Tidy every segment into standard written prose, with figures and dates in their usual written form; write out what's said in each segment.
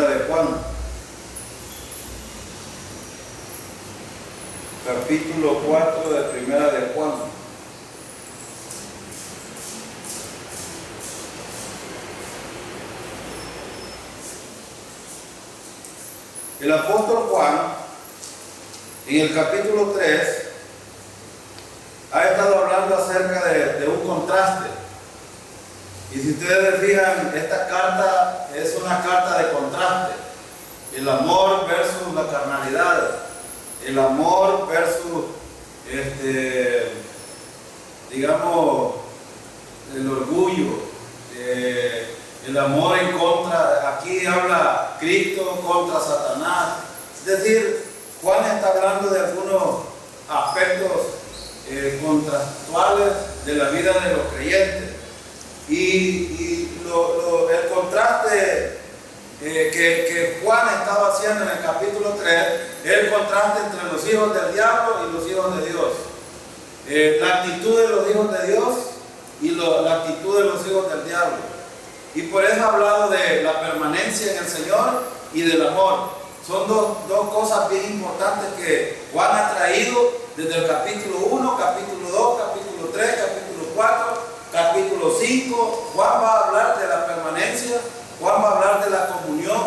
Primera de Juan. Capítulo 4 de Primera de Juan. El apóstol Juan, en el capítulo 3, ha estado hablando acerca de un contraste. Y si ustedes se fijan, esta carta es una carta de contraste. El amor versus la carnalidad. El amor versus, digamos, el orgullo. El amor en contra, aquí habla Cristo contra Satanás. Es decir, Juan está hablando de algunos aspectos contractuales de la vida de los creyentes. Y el contraste que Juan estaba haciendo en el capítulo 3 es el contraste entre los hijos del diablo y los hijos de Dios. La actitud de los hijos de Dios y la actitud de los hijos del diablo. Y por eso ha hablado de la permanencia en el Señor y del amor. Son dos cosas bien importantes que Juan ha traído desde el capítulo 1, capítulo 2, capítulo 3, capítulo 4, capítulo 5. Juan va a hablar de la permanencia, Juan va a hablar de la comunión,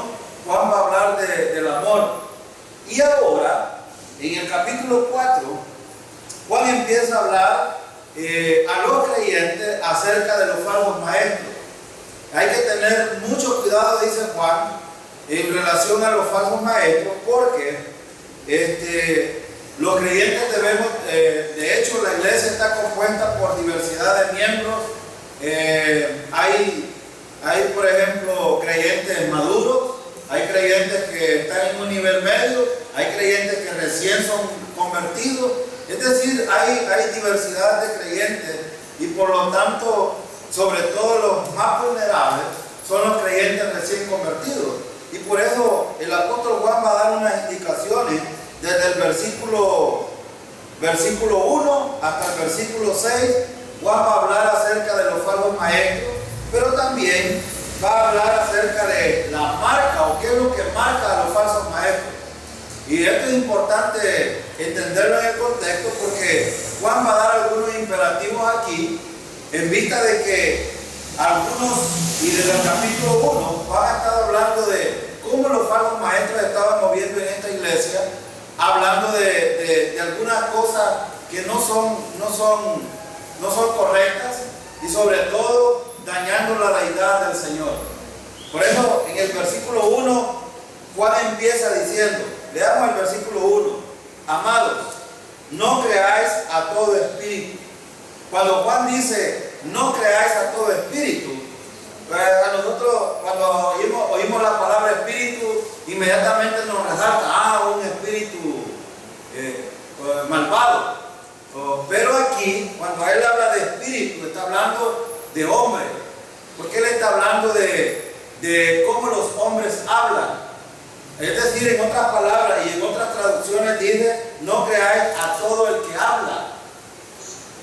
Juan va a hablar del amor. Y ahora, en el capítulo 4, Juan empieza a hablar a los creyentes acerca de los falsos maestros. Hay que tener mucho cuidado, dice Juan, en relación a los falsos maestros, porque los creyentes debemos, de hecho la iglesia está compuesta por diversidad de miembros. Hay, por ejemplo, creyentes maduros, hay creyentes que están en un nivel medio, hay creyentes que recién son convertidos. Es decir, hay diversidad de creyentes y por lo tanto, sobre todo los más vulnerables son los creyentes recién convertidos. Y por eso el apóstol Juan va a dar unas indicaciones desde el versículo 1 hasta el versículo 6. Juan va a hablar acerca de los falsos maestros, pero también va a hablar acerca de la marca o qué es lo que marca a los falsos maestros. Y esto es importante entenderlo en el contexto porque Juan va a dar algunos imperativos aquí en vista de que algunos, y desde el capítulo 1, Juan ha estado hablando de cómo los falsos maestros estaban moviendo en esta iglesia, hablando de algunas cosas que no son correctas y sobre todo dañando la deidad del Señor. Por eso en el versículo 1 Juan empieza diciendo, leamos el versículo 1: amados, no creáis a todo espíritu. Cuando Juan dice no creáis a todo espíritu, a nosotros cuando oímos la palabra espíritu, inmediatamente nos resalta un espíritu malvado. Pero aquí, cuando él habla de espíritu, está hablando de hombre, porque él está hablando de cómo los hombres hablan. Es decir, en otras palabras y en otras traducciones dice, no creáis a todo el que habla.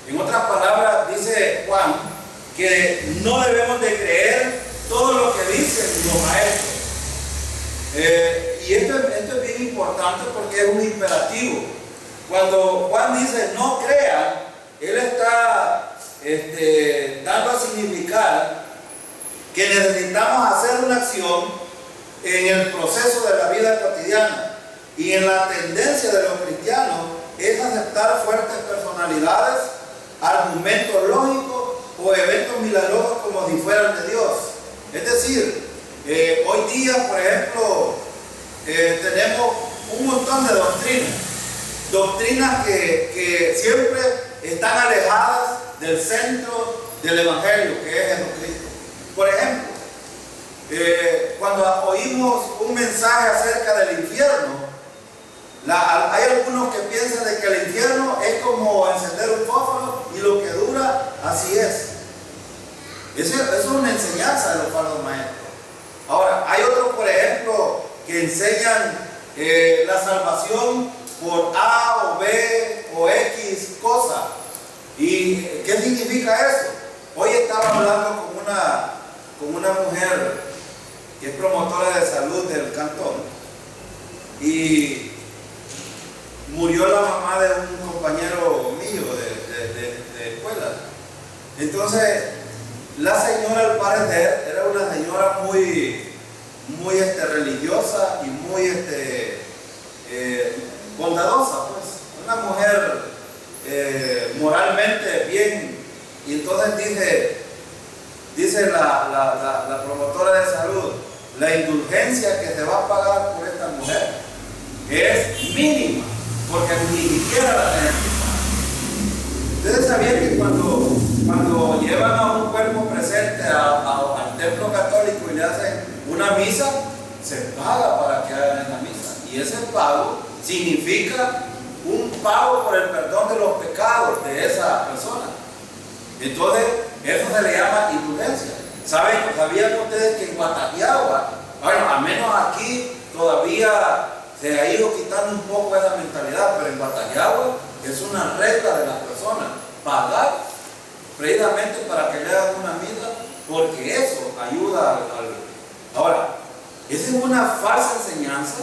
En otras palabras dice Juan que no debemos de creer todo lo que dicen los maestros. Y esto es bien importante porque es un imperativo. Cuando Juan dice no crean, él está dando a significar que necesitamos hacer una acción en el proceso de la vida cotidiana. Y en la tendencia de los cristianos es aceptar fuertes personalidades, argumentos lógicos o eventos milagrosos como si fueran de Dios. Es decir, hoy día, por ejemplo, tenemos un montón de doctrinas que siempre están alejadas del centro del Evangelio, que es Jesucristo. Por ejemplo, cuando oímos un mensaje acerca del infierno, hay algunos que piensan de que el infierno es como encender un fósforo y lo que dura, así es. Eso es una enseñanza de los falsos maestros. Ahora, hay otros, por ejemplo, que enseñan la salvación por A o B o X cosa. ¿Y qué significa eso? Hoy estaba hablando con una mujer que es promotora de salud del Antón, y murió la mamá de un compañero mío de escuela. Entonces, la señora, al parecer, era una señora muy religiosa y muy bondadosa, pues, una mujer moralmente bien. Y entonces dice la promotora de salud, la indulgencia que se va a pagar por esta mujer es mínima, porque ni siquiera la tienen que pagar. Ustedes sabían que cuando llevan a un cuerpo presente al templo católico y le hacen una misa, se paga para que hagan esa misa. Y ese pago significa un pago por el perdón de los pecados de esa persona. Entonces, eso se le llama indulgencia. ¿Sabían ustedes que en Guataquiagua, bueno, al menos aquí todavía se ha ido quitando un poco esa mentalidad, pero en Guataquiagua es una regla de las personas pagar precisamente para que le hagan una misa, porque eso ayuda al. Ahora, esa es una falsa enseñanza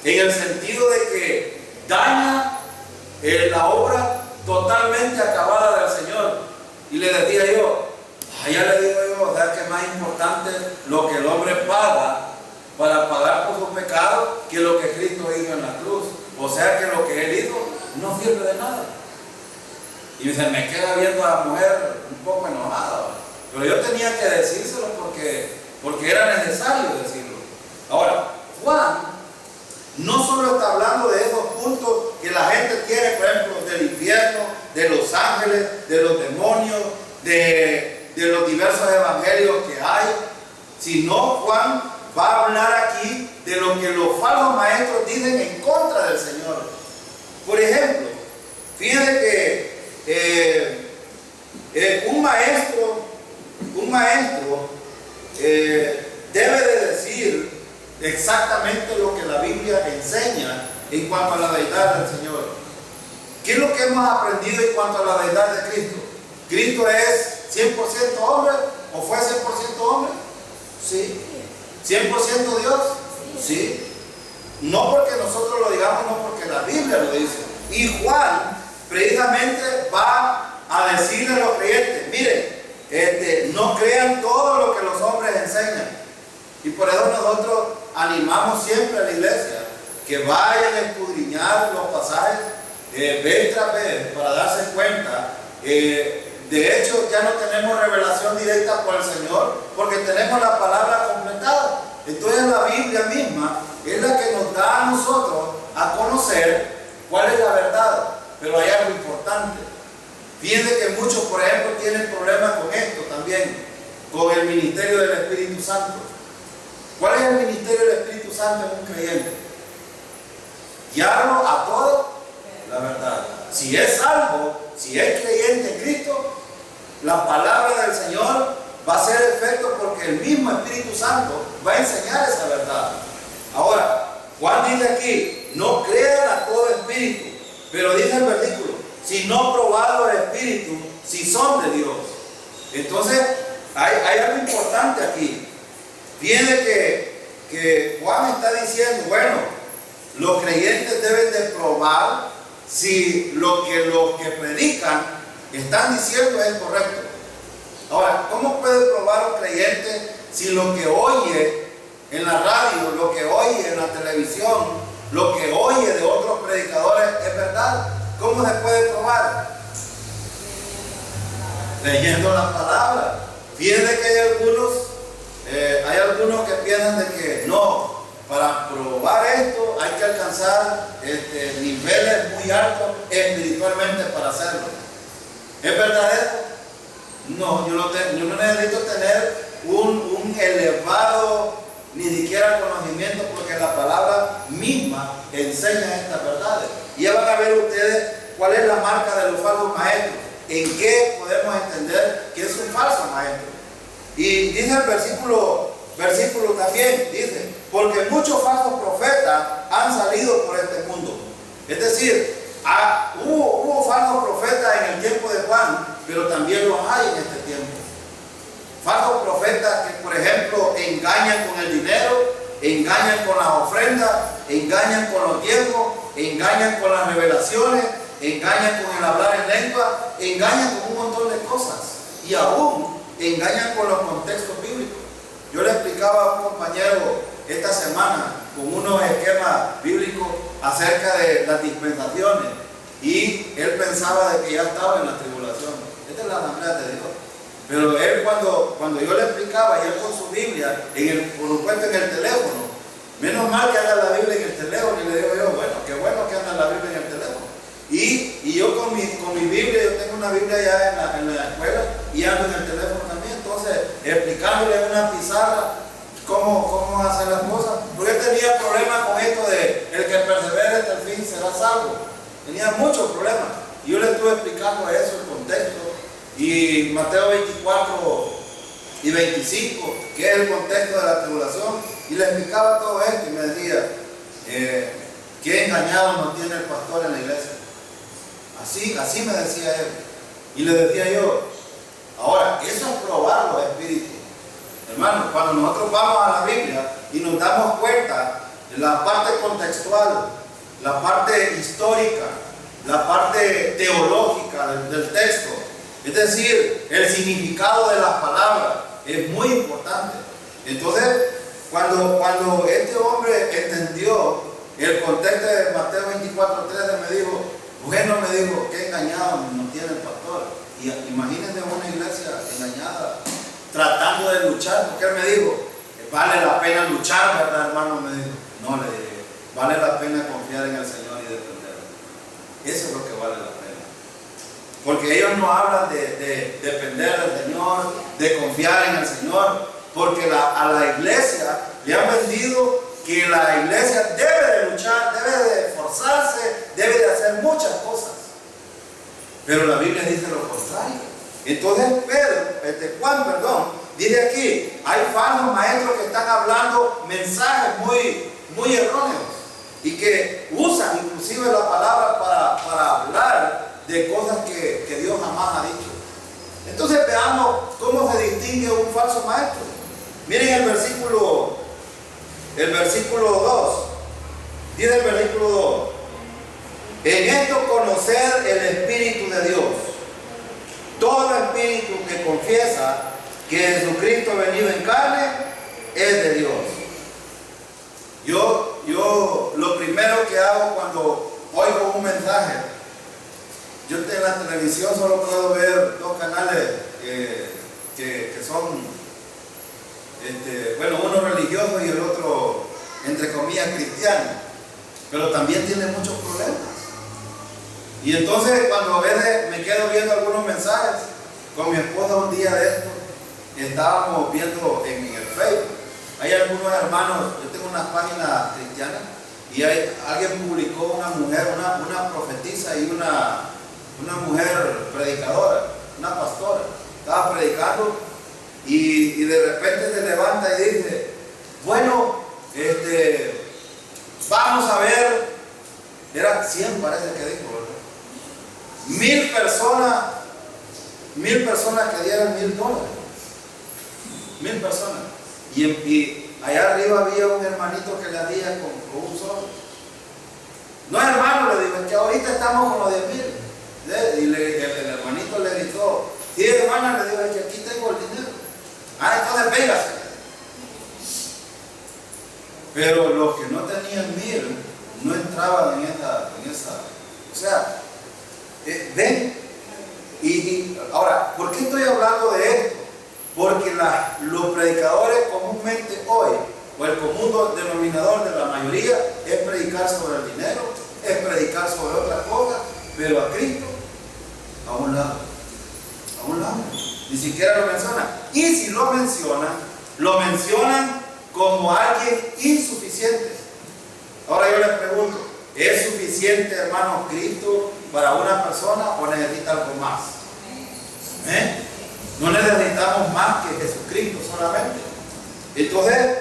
en el sentido de que daña la obra totalmente acabada del Señor. Y le decía yo, ya le digo yo, o sea, que es más importante lo que el hombre paga para pagar por sus pecados que lo que Cristo hizo en la cruz. O sea que lo que Él hizo no sirve de nada. Y se me queda viendo a la mujer un poco enojada. Pero yo tenía que decírselo porque era necesario decirlo. Ahora, Juan no solo está hablando de esos puntos que la gente tiene, por ejemplo, del infierno, de los ángeles, de los demonios, de los diversos evangelios que hay, sino Juan va a hablar aquí de lo que los falsos maestros dicen en contra del Señor. Por ejemplo, fíjense que un maestro debe de decir exactamente lo que la Biblia enseña en cuanto a la deidad del Señor. ¿Qué es lo que hemos aprendido en cuanto a la deidad de Cristo? ¿Cristo es 100% hombre o fue 100% hombre? Sí. ¿100% Dios? Sí. No porque nosotros lo digamos, no porque la Biblia lo dice. Y Juan precisamente va a decirle a los creyentes, miren, no crean todo lo que los hombres enseñan. Y por eso nosotros animamos siempre a la iglesia que vayan a escudriñar los pasajes vez tras vez para darse cuenta. De hecho, ya no tenemos revelación directa por el Señor porque tenemos la palabra completada. Entonces la Biblia misma es la que nos da a nosotros a conocer cuál es la verdad. Pero hay algo importante. Fíjense que muchos, por ejemplo, tienen problemas con esto también, con el ministerio del Espíritu Santo. ¿Cuál es el ministerio del Espíritu Santo en un creyente? Guiarlo a toda la verdad. Si es salvo, si es creyente en Cristo, la palabra del Señor va a ser efecto porque el mismo Espíritu Santo va a enseñar esa verdad. Ahora, Juan dice aquí, no crean a todo espíritu, pero dice el versículo, si no probado el espíritu, si son de Dios. Entonces, hay algo importante aquí. Viene que Juan está diciendo, bueno, los creyentes deben de probar si lo que los que predican están diciendo es correcto. Ahora, ¿cómo puede probar un creyente si lo que oye en la radio, lo que oye en la televisión, lo que oye de otros predicadores es verdad? ¿Cómo se puede probar? Leyendo la palabra. Fíjense que hay algunos que piensan de que no, para probar esto hay que alcanzar niveles muy altos espiritualmente para hacerlo. ¿Es verdad eso? No, yo no necesito tener un elevado ni siquiera conocimiento porque la palabra misma enseña estas verdades. Y ya van a ver ustedes cuál es la marca de los falsos maestros, en qué podemos entender que es un falso maestro. Y dice el versículo también, dice, porque muchos falsos profetas han salido por este mundo. Es decir, hubo falsos profetas en el tiempo de Juan, pero también los hay en este tiempo. Falsos profetas que, por ejemplo, engañan con el dinero engañan con las ofrendas, engañan con los diezmos, engañan con las revelaciones, engañan con el hablar en lengua, engañan con un montón de cosas y aún engañan con los contextos bíblicos. Yo le explicaba a un compañero esta semana con unos esquemas bíblicos acerca de las dispensaciones y él pensaba de que ya estaba en la tribulación. Esta es la asamblea de Dios. Pero él cuando yo le explicaba, y él con su Biblia, por supuesto en el teléfono, menos mal que anda la Biblia en el teléfono, y le digo yo, bueno, qué bueno que anda la Biblia en el teléfono. Y yo con mi Biblia, yo tengo una Biblia ya en la escuela y ando en el teléfono también, entonces explicándole en una pizarra cómo hacer las cosas. Porque él tenía problemas con esto de el que persevere hasta el fin será salvo. Tenía muchos problemas. Y yo le estuve explicando eso, el contexto. Y Mateo 24 y 25, que es el contexto de la tribulación, y le explicaba todo esto y me decía, qué engañado nos tiene el pastor en la iglesia. Así me decía él. Y le decía yo, ahora, eso es probar los espíritus. Hermanos, cuando nosotros vamos a la Biblia y nos damos cuenta de la parte contextual, la parte histórica, la parte teológica del texto, es decir, el significado de las palabras es muy importante. Entonces, cuando este hombre entendió el contexto de Mateo 24:13, me dijo, qué engañado nos tiene el pastor. Y imagínense una iglesia engañada, tratando de luchar, porque él me dijo, vale la pena luchar, ¿verdad, hermano? Me dijo, no, le dije, vale la pena confiar en el Señor y defenderlo. Eso es lo que vale la pena. Porque ellos no hablan de depender del Señor, de confiar en el Señor, porque a la iglesia le han vendido que la iglesia debe de luchar, debe de esforzarse, debe de hacer muchas cosas. Pero la Biblia dice lo contrario. Entonces Juan, dice aquí, hay falsos maestros que están hablando mensajes muy erróneos y que usan inclusive la palabra para hablar de cosas que Dios jamás ha dicho. Entonces veamos cómo se distingue un falso maestro. Miren el versículo 2. Dice el versículo 2. En esto conocer el Espíritu de Dios. Todo espíritu que confiesa que Jesucristo ha venido en carne es de Dios. Yo lo primero que hago cuando oigo un mensaje, yo en la televisión solo puedo ver dos canales que son, uno religioso y el otro, entre comillas, cristiano, pero también tiene muchos problemas. Y entonces cuando a veces me quedo viendo algunos mensajes, con mi esposa un día de esto, estábamos viendo en el Facebook, hay algunos hermanos, yo tengo unas páginas cristianas, y alguien publicó una mujer, una profetisa y una mujer predicadora, una pastora, estaba predicando y de repente se levanta y dice, vamos a ver, eran 100 parece que dijo, ¿verdad? 1000 personas que dieron $1000. 1000 personas. Y allá arriba había un hermanito que le hacía con un solo. No, hermano, le digo, es que ahorita estamos con los 10,000. Y el hermanito le gritó, sí, hermana, le digo, es que aquí tengo el dinero. Entonces véngase. Pero los que no tenían 1000 no entraban en esa. O sea, ven. Y ahora, ¿por qué estoy hablando de esto? Porque los predicadores comúnmente hoy, o el común denominador de la mayoría, es predicar sobre el dinero, es predicar sobre otras cosas, pero a Cristo a un lado. Ni siquiera lo mencionan. Y si lo mencionan como alguien insuficiente. Ahora yo les pregunto, ¿es suficiente, hermano, Cristo para una persona o necesita algo más? No necesitamos más que Jesucristo solamente. Entonces,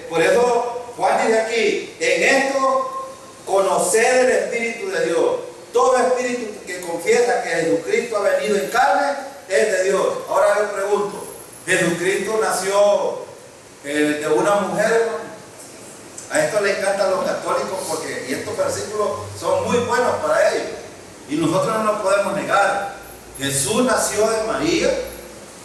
por eso Juan dice aquí, en esto conocer el Espíritu de Dios. Todo espíritu que confiesa que Jesucristo ha venido en carne es de Dios. Ahora yo pregunto, ¿Jesucristo nació de una mujer? A esto le encantan los católicos porque y estos versículos son muy buenos para ellos. Y nosotros no nos podemos negar. Jesús nació de María,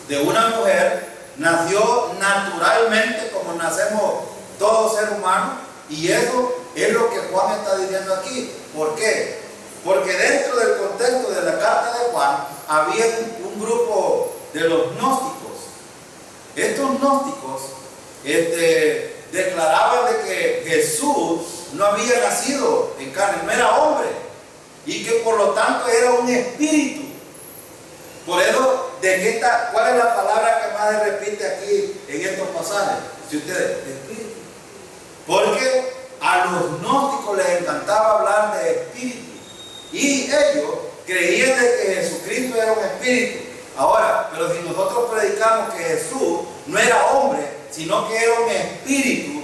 de una mujer, nació naturalmente como nacemos todos seres humanos, y eso es lo que Juan está diciendo aquí. ¿Por qué? Porque dentro del contexto de la carta de Juan había un grupo de los gnósticos. Estos gnósticos declaraban de que Jesús no había nacido en carne, no era hombre, y que por lo tanto era un espíritu. Por eso, ¿cuál es la palabra que más se repite aquí en estos pasajes? Si ustedes, espíritu. Porque a los gnósticos les encantaba hablar de espíritu, y ellos creían de que Jesucristo era un espíritu. Ahora, pero si nosotros predicamos que Jesús no era hombre, sino que era un espíritu,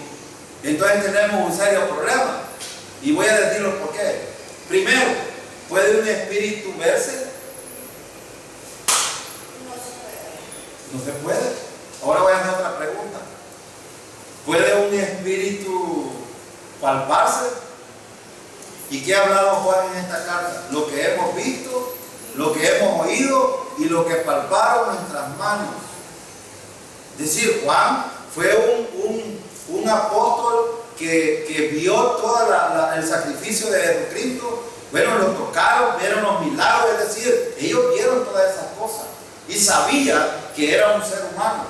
entonces tenemos un serio problema. Y voy a decirlo por qué. Primero, ¿puede un espíritu verse? No se puede. Ahora voy a hacer otra pregunta. ¿Puede un espíritu palparse? ¿Y qué ha hablado Juan en esta carta? Lo que hemos visto, lo que hemos oído y lo que palparon nuestras manos. Es decir, Juan fue un apóstol que vio todo el sacrificio de Jesucristo. Bueno, lo tocaron, vieron los milagros, es decir, ellos vieron todas esas cosas y sabían que era un ser humano.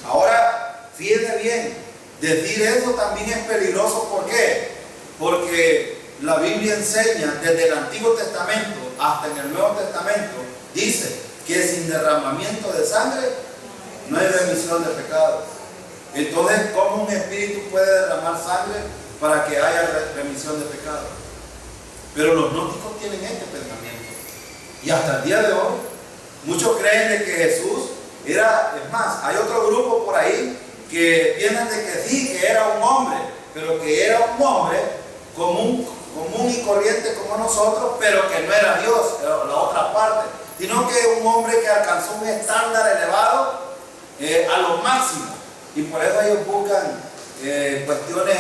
Ahora, fíjense bien, decir eso también es peligroso. ¿Por qué? Porque la Biblia enseña desde el Antiguo Testamento hasta en el Nuevo Testamento, dice que sin derramamiento de sangre no hay remisión de pecados. Entonces, ¿cómo un espíritu puede derramar sangre para que haya remisión de pecados? Pero los gnósticos tienen este pensamiento. Y hasta el día de hoy, muchos creen de que Jesús era, es más, hay otro grupo por ahí que piensan de que sí, que era un hombre, pero que era un hombre común y corriente como nosotros, pero que no era Dios, era la otra parte, sino que un hombre que alcanzó un estándar elevado a lo máximo, y por eso ellos buscan cuestiones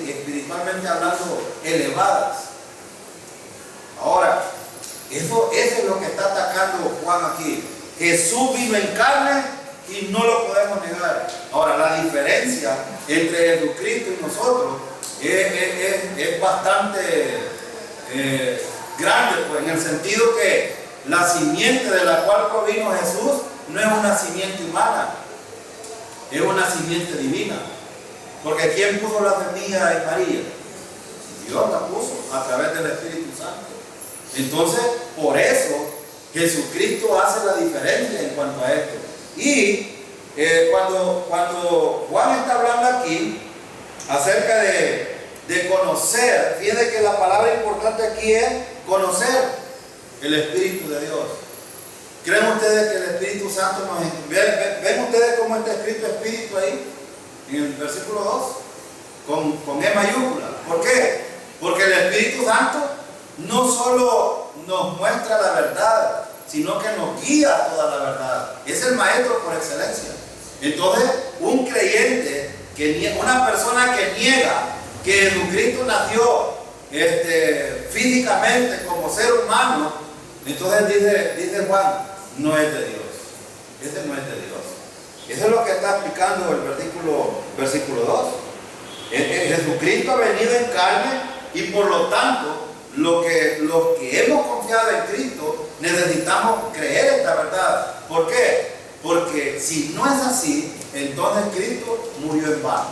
espiritualmente hablando elevadas. Ahora, eso es lo que está atacando Juan aquí. Jesús vino en carne y no lo podemos negar. Ahora, la diferencia entre Jesucristo y nosotros es bastante grande, pues, en el simiento que la simiente de la cual provino Jesús no es una simiente humana, es una simiente divina. Porque ¿quién puso la semilla en María? Dios la puso a través del Espíritu Santo. Entonces, por eso Jesucristo hace la diferencia en cuanto a esto. Y cuando Juan está hablando aquí acerca de conocer, fíjense que la palabra importante aquí es conocer el Espíritu de Dios. ¿Creen ustedes que el Espíritu Santo nos... ¿Ven ustedes cómo está escrito Espíritu ahí? En el versículo 2, con E mayúscula. ¿Por qué? Porque el Espíritu Santo no solo nos muestra la verdad, sino que nos guía a toda la verdad. Es el maestro por excelencia. Entonces, un creyente, una persona que niega que Jesucristo nació físicamente como ser humano, entonces dice Juan, no es de Dios. Ese no es de Dios. Eso es lo que está explicando el versículo 2. Jesucristo ha venido en carne y por lo tanto, los que hemos confiado en Cristo necesitamos creer esta verdad. ¿Por qué? Porque si no es así, entonces Cristo murió en vano.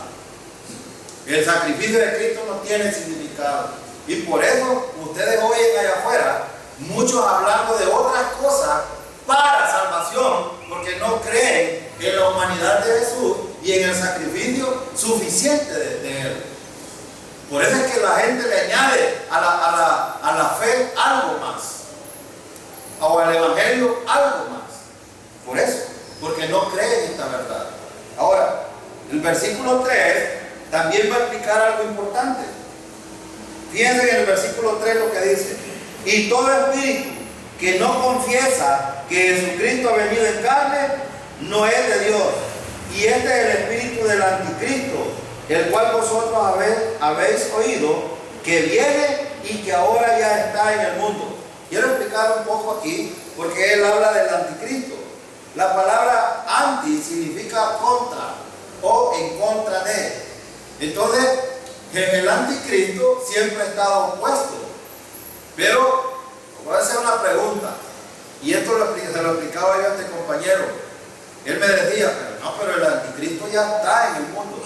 El sacrificio de Cristo no tiene significado. Y por eso ustedes oyen allá afuera muchos hablando de otras cosas para salvación, porque no creen en la humanidad de Jesús y en el sacrificio suficiente de Él. Por eso es que la gente le añade a la fe algo más, o al evangelio algo más. Por eso, porque no creen esta verdad. Ahora, el versículo 3 también va a explicar algo importante. Fíjense en el versículo 3 lo que dice: y todo espíritu que no confiesa que Jesucristo ha venido en carne no es de Dios, y este es el espíritu del anticristo, el cual vosotros habéis oído, que viene y que ahora ya está en el mundo. Quiero explicar un poco aquí, porque él habla del anticristo. La palabra anti significa contra o en contra de. Entonces, el anticristo siempre ha estado opuesto. Pero, voy a hacer una pregunta, y esto se lo explicaba yo a este compañero. Él me decía, pero el anticristo ya está en el mundo.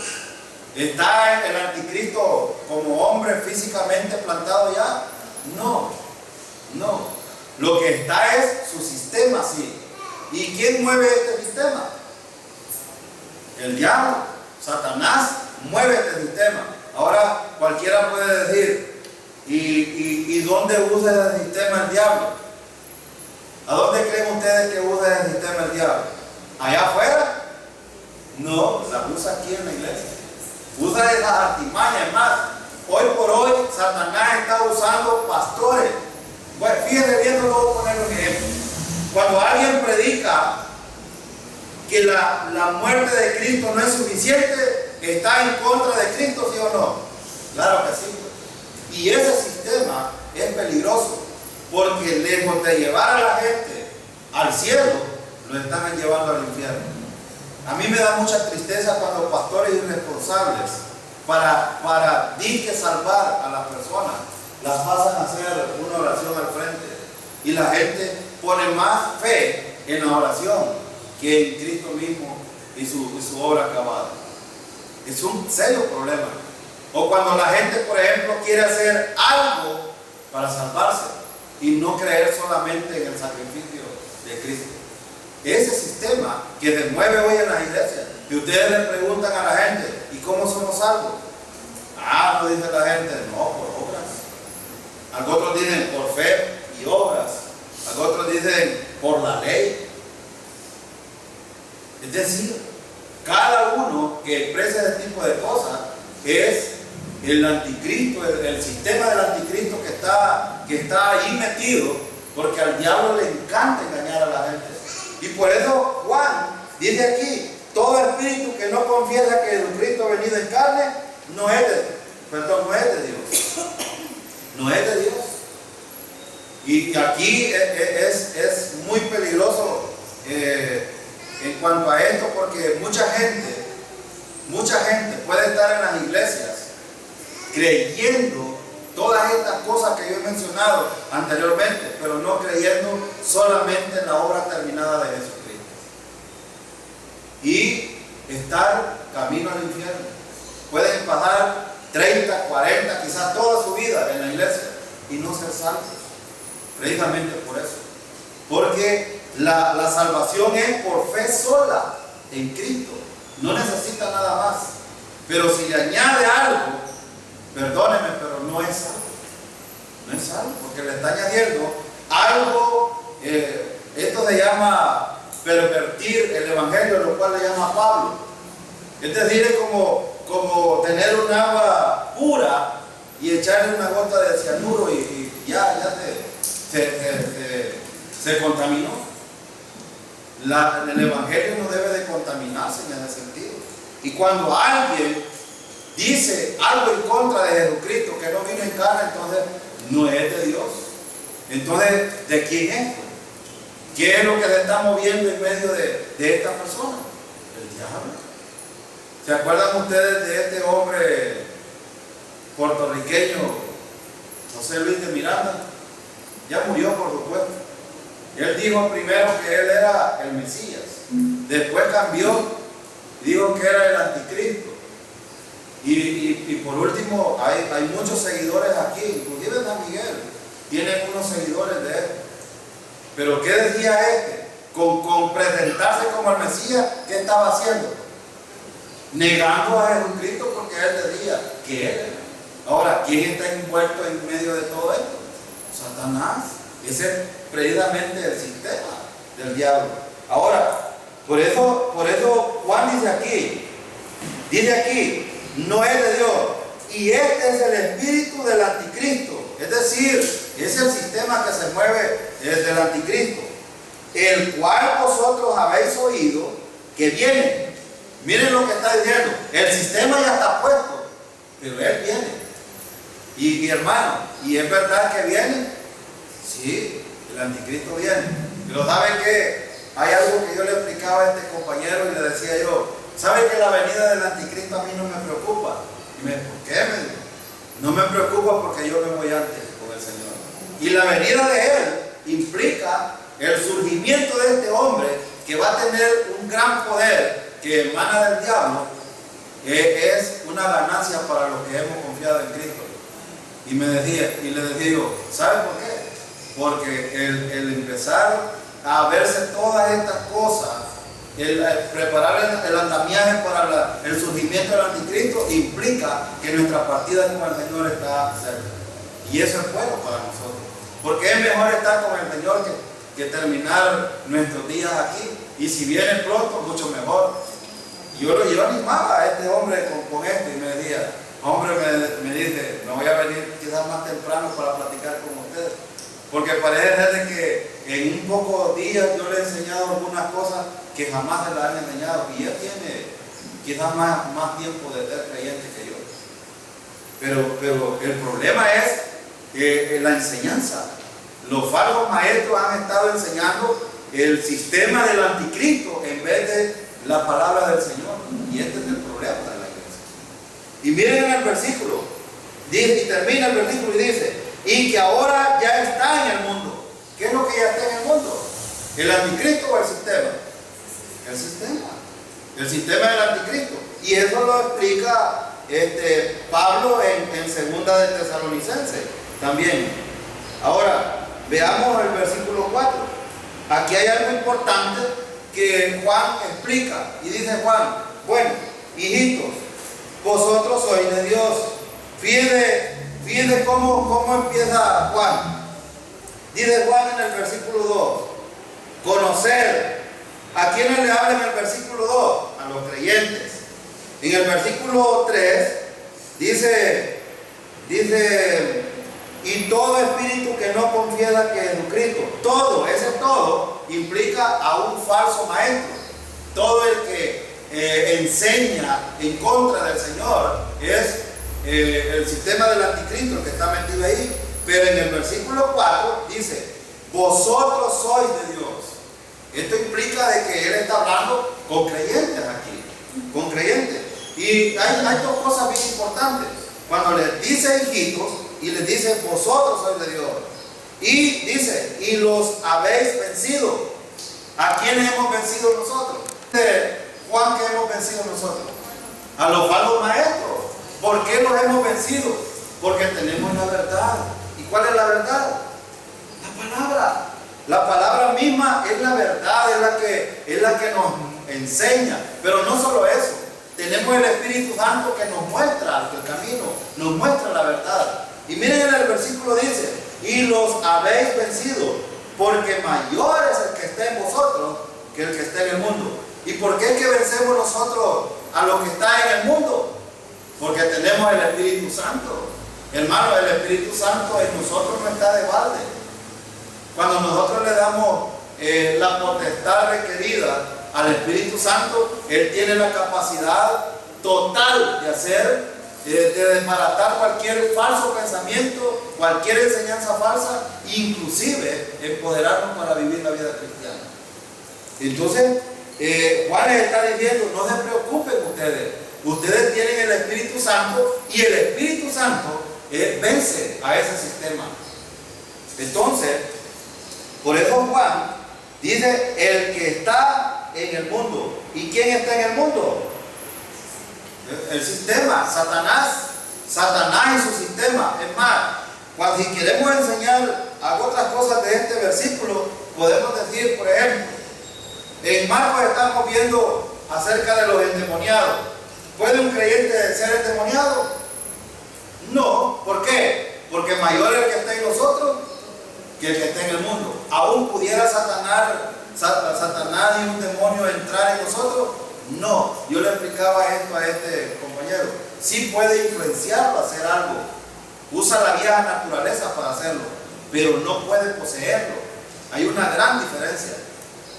¿Está el anticristo como hombre físicamente plantado ya? No. Lo que está es su sistema, sí. ¿Y quién mueve este sistema? El diablo, Satanás mueve este sistema. Ahora cualquiera puede decir, ¿y dónde usa el sistema el diablo? ¿A dónde creen ustedes que usa el sistema el diablo? ¿Allá afuera? No, la usa aquí en la iglesia. Usa esas artimañas. Es más, hoy por hoy Satanás está usando pastores. Bueno, fíjense bien, lo voy a poner un ejemplo. Cuando alguien predica que la muerte de Cristo no es suficiente, ¿está en contra de Cristo, sí o no? Claro que sí. Y ese sistema es peligroso, porque lejos de llevar a la gente al cielo, lo están llevando al infierno. A mí me da mucha tristeza cuando pastores irresponsables, para disque salvar a las personas, las pasan a hacer una oración al frente. Y la gente pone más fe en la oración que en Cristo mismo y su obra acabada. Es un serio problema. O cuando la gente, por ejemplo, quiere hacer algo para salvarse y no creer solamente en el sacrificio de Cristo. Ese sistema que se mueve hoy en las iglesias, y ustedes le preguntan a la gente, ¿y cómo somos salvos? No dice la gente, no, por obras. Algunos dicen por fe y obras. Algunos dicen por la ley. Es decir, cada uno que expresa ese tipo de cosas es el anticristo, el sistema del anticristo que está ahí metido, porque al diablo le encanta engañar a la gente. Y por eso Juan dice aquí, todo espíritu que no confiesa que Jesucristo ha venido en carne, no es de Dios. No es de Dios. Y aquí es muy peligroso en cuanto a esto, porque mucha gente puede estar en las iglesias creyendo todas estas cosas que yo he mencionado anteriormente, pero no creyendo solamente en la obra terminada de Jesucristo. Y estar camino al infierno. Pueden pasar 30, 40, quizás toda su vida en la iglesia y no ser salvos. Precisamente por eso. Porque la salvación es por fe sola en Cristo. No necesita nada más. Pero si le añade algo, perdóneme, pero no es salvo. No es salvo, porque le está añadiendo algo. Esto se llama pervertir el evangelio, lo cual le llama Pablo. Es decir, es como tener un agua pura y echarle una gota de cianuro y ya se contaminó. El evangelio no debe de contaminarse en ese sentido. Y cuando alguien dice algo en contra de Jesucristo, que no vino en carne, entonces no es de Dios. Entonces, ¿de quién es? ¿Qué es lo que se está moviendo en medio de esta persona? El diablo. ¿Se acuerdan ustedes de este hombre puertorriqueño, José Luis de Miranda? Ya murió, por supuesto. Él dijo primero que él era el Mesías. Después cambió, dijo que era el anticristo. Y por último, hay muchos seguidores aquí, inclusive San Miguel tiene unos seguidores de él. Pero ¿qué decía este? Con presentarse como el Mesías, ¿qué estaba haciendo? Negando a Jesucristo, porque él decía que él era. Ahora, ¿quién está envuelto en medio de todo esto? Satanás. Ese es precisamente el sistema del diablo. Ahora, por eso Juan dice aquí, no es de Dios. Y este es el espíritu del anticristo. Es decir, es el sistema que se mueve desde el anticristo, el cual vosotros habéis oído que viene Miren lo que está diciendo. El sistema ya está puesto, pero él viene. Y hermano, ¿y es verdad que viene? Sí, el anticristo viene. Pero ¿saben qué? Hay algo que yo le explicaba a este compañero y le decía yo, ¿sabe que la venida del anticristo a mí no me preocupa? Y me dijo, ¿por qué? Me dijo, no me preocupa porque yo me voy antes con el Señor. Y la venida de Él implica el surgimiento de este hombre que va a tener un gran poder que emana del diablo. Es una ganancia para los que hemos confiado en Cristo. Y le decía yo, ¿sabe por qué? Porque el empezar a verse todas estas cosas, el preparar el andamiaje para el surgimiento del anticristo, implica que nuestra partida con el Señor está cerca. Y eso es bueno para nosotros. Porque es mejor estar con el Señor que terminar nuestros días aquí. Y si viene pronto, mucho mejor. Yo animaba a este hombre con esto y me decía, hombre, me dice, me voy a venir quizás más temprano para platicar con ustedes. Porque parece ser que en un poco días yo le he enseñado algunas cosas que jamás se las han enseñado. Y él tiene quizás más tiempo de ser creyente que yo. Pero el problema es la enseñanza. Los falsos maestros han estado enseñando el sistema del anticristo en vez de la palabra del Señor. Y este es el problema de la iglesia. Y miren en el versículo, dice, y termina el versículo y dice, y que ahora ya está en el mundo. ¿Qué es lo que ya está en el mundo? ¿El anticristo o el sistema? El sistema. El sistema del anticristo. Y eso lo explica Pablo en segunda de Tesalonicenses también. Ahora, veamos el versículo 4. Aquí hay algo importante que Juan explica. Y dice Juan, bueno, hijitos, vosotros sois de Dios. Fíjense cómo empieza Juan. Dice Juan en el versículo 2, conocer. ¿A quiénes le habla en el versículo 2? A los creyentes. En el versículo 3 dice, y todo espíritu que no confiesa que Jesucristo, todo, ese todo implica a un falso maestro. Todo el que enseña en contra del Señor es el sistema del anticristo, el que está metido ahí. Pero en el versículo 4 dice, vosotros sois de Dios. Esto implica de que él está hablando con creyentes aquí, con creyentes. Y hay dos cosas bien importantes. Cuando les dice hijitos y les dice vosotros sois de Dios. Y dice, y los habéis vencido. ¿A quiénes hemos vencido nosotros? Juan, ¿qué hemos vencido nosotros? A los falsos maestros. ¿Por qué los hemos vencido? Porque tenemos la verdad. ¿Y cuál es la verdad? La palabra. La palabra misma es la verdad, es la que nos enseña. Pero no solo eso, tenemos el Espíritu Santo que nos muestra el camino, nos muestra la verdad. Y miren en el versículo dice, y los habéis vencido, porque mayor es el que está en vosotros que el que está en el mundo. ¿Y por qué es que vencemos nosotros a los que están en el mundo? Porque tenemos el Espíritu Santo. Hermano, el Espíritu Santo en nosotros no está de balde. Cuando nosotros le damos la potestad requerida al Espíritu Santo, Él tiene la capacidad total de hacer, de desbaratar cualquier falso pensamiento, cualquier enseñanza falsa, inclusive empoderarnos para vivir la vida cristiana. Entonces, Juan les está diciendo, no se preocupen ustedes. Ustedes tienen el Espíritu Santo y el Espíritu Santo vence a ese sistema. Entonces, por eso Juan dice, el que está en el mundo. ¿Y quién está en el mundo? El sistema, Satanás y su sistema. Es más, si queremos enseñar otras cosas de este versículo, podemos decir, por ejemplo, en Marcos estamos viendo acerca de los endemoniados. ¿Puede un creyente ser endemoniado? No. ¿Por qué? Porque mayor es el que está en nosotros que el que está en el mundo. ¿Aún pudiera Satanás y un demonio entrar en nosotros? No. Yo le explicaba esto a este compañero. Sí puede influenciarlo a hacer algo. Usa la vieja naturaleza para hacerlo, pero no puede poseerlo. Hay una gran diferencia.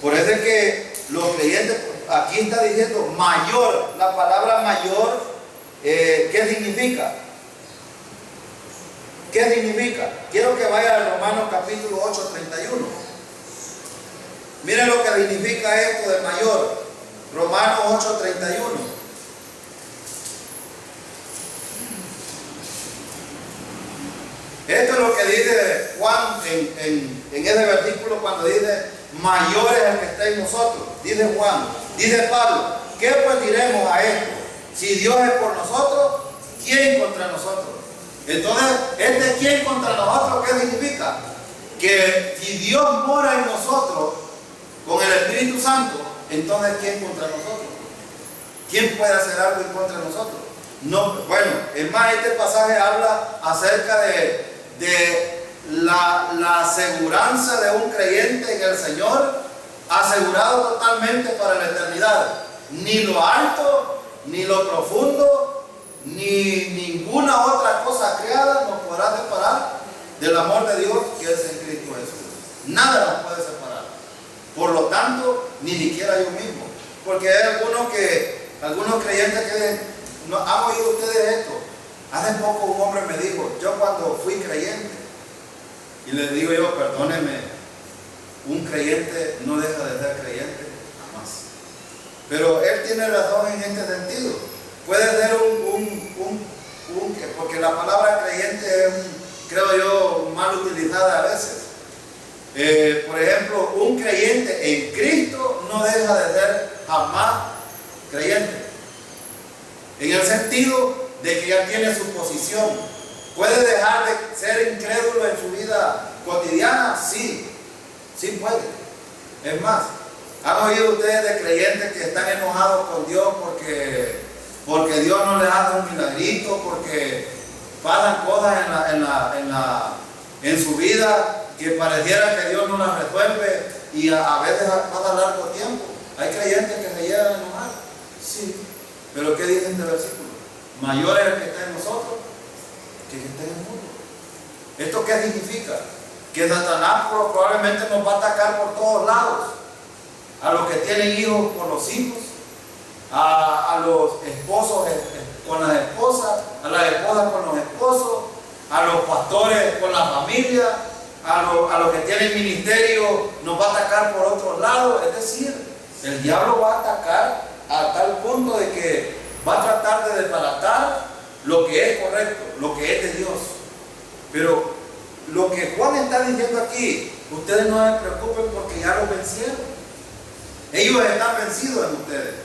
Por eso es que los creyentes, aquí está diciendo mayor. La palabra mayor, ¿qué significa? ¿Qué significa? Quiero que vaya a Romanos capítulo 8, 31. Miren lo que significa esto de mayor. Romanos 8, 31. Esto es lo que dice Juan en ese versículo cuando dice mayor es el que está en nosotros. Dice Juan, dice Pablo, ¿qué pues diremos a esto? Si Dios es por nosotros, ¿quién contra nosotros? Entonces, ¿quién contra nosotros? ¿Qué significa? Que si Dios mora en nosotros con el Espíritu Santo, entonces ¿quién contra nosotros? ¿Quién puede hacer algo en contra de nosotros? No, bueno, es más, este pasaje habla acerca de la aseguranza de un creyente en el Señor, asegurado totalmente para la eternidad. Ni lo alto, ni lo profundo, ni ninguna otra cosa creada nos podrá separar del amor de Dios que es en Cristo Jesús. Nada nos puede separar. Por lo tanto, ni siquiera yo mismo. Porque hay algunos creyentes que no han oído ustedes esto. Hace poco un hombre me dijo, yo cuando fui creyente, y le digo yo, perdóneme, un creyente no deja de ser creyente jamás. Pero él tiene razón en este sentido. Puede ser porque la palabra creyente es, creo yo, mal utilizada a veces. Por ejemplo, un creyente en Cristo no deja de ser jamás creyente. En el sentido de que ya tiene su posición. ¿Puede dejar de ser incrédulo en su vida cotidiana? Sí, sí puede. Es más, ¿han oído ustedes de creyentes que están enojados con Dios porque Dios no les hace un milagrito, porque pasan cosas en su vida que pareciera que Dios no las resuelve y a veces pasa largo tiempo? Hay creyentes que se llegan a enojar. Sí, pero ¿qué dice este versículo? Mayor es el que está en nosotros que el que está en el mundo. ¿Esto qué significa? Que Satanás probablemente nos va a atacar por todos lados. A los que tienen hijos por los hijos, a los esposos con las esposas, a las esposas con los esposos, a los pastores con la familia, a los que tienen ministerio nos va a atacar por otros lados. Es decir, el diablo va a atacar a tal punto de que va a tratar de desbaratar lo que es correcto, lo que es de Dios. Pero lo que Juan está diciendo aquí, ustedes no se preocupen porque ya lo vencieron. Ellos están vencidos en ustedes.